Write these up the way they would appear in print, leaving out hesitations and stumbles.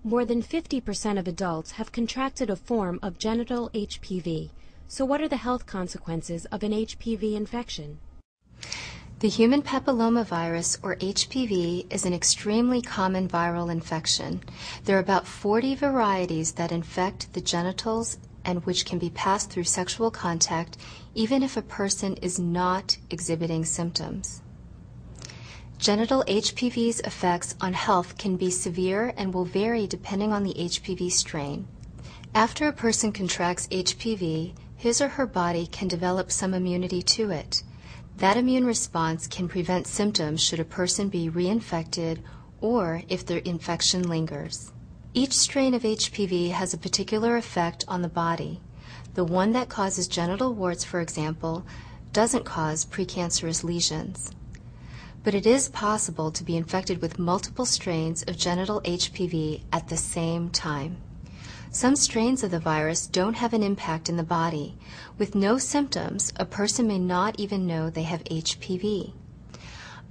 More than 50% of adults have contracted a form of genital HPV. So what are the health consequences of an HPV infection? The human papillomavirus, or HPV, is an extremely common viral infection. There are about 40 varieties that infect the genitals and which can be passed through sexual contact even if a person is not exhibiting symptoms. Genital HPV's effects on health can be severe and will vary depending on the HPV strain. After a person contracts HPV, his or her body can develop some immunity to it. That immune response can prevent symptoms should a person be reinfected or if the infection lingers. Each strain of HPV has a particular effect on the body. The one that causes genital warts, for example, doesn't cause precancerous lesions. But it is possible to be infected with multiple strains of genital HPV at the same time. Some strains of the virus don't have an impact in the body. With no symptoms, a person may not even know they have HPV.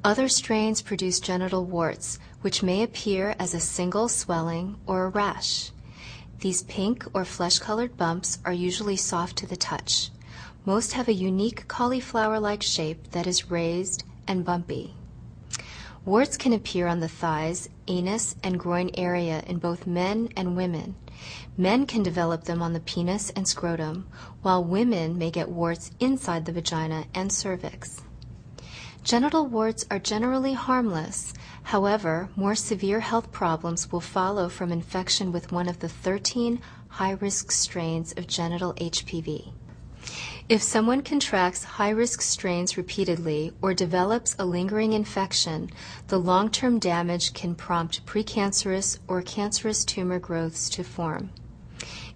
Other strains produce genital warts, which may appear as a single swelling or a rash. These pink or flesh-colored bumps are usually soft to the touch. Most have a unique cauliflower-like shape that is raised and bumpy. Warts can appear on the thighs, anus, and groin area in both men and women. Men can develop them on the penis and scrotum, while women may get warts inside the vagina and cervix. Genital warts are generally harmless. However, more severe health problems will follow from infection with one of the 13 high-risk strains of genital HPV. If someone contracts high-risk strains repeatedly or develops a lingering infection, the long-term damage can prompt precancerous or cancerous tumor growths to form.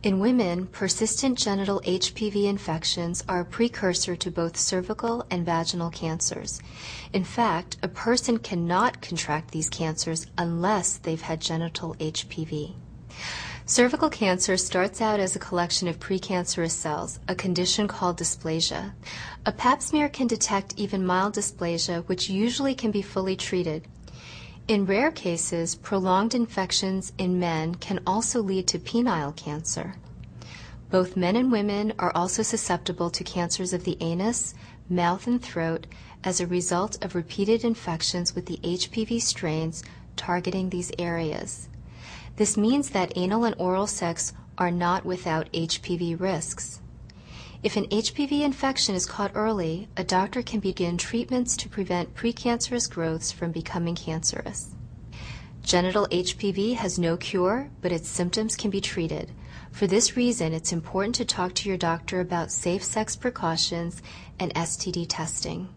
In women, persistent genital HPV infections are a precursor to both cervical and vaginal cancers. In fact, a person cannot contract these cancers unless they've had genital HPV. Cervical cancer starts out as a collection of precancerous cells, a condition called dysplasia. A pap smear can detect even mild dysplasia, which usually can be fully treated. In rare cases, prolonged infections in men can also lead to penile cancer. Both men and women are also susceptible to cancers of the anus, mouth, and throat as a result of repeated infections with the HPV strains targeting these areas. This means that anal and oral sex are not without HPV risks. If an HPV infection is caught early, a doctor can begin treatments to prevent precancerous growths from becoming cancerous. Genital HPV has no cure, but its symptoms can be treated. For this reason, it's important to talk to your doctor about safe sex precautions and STD testing.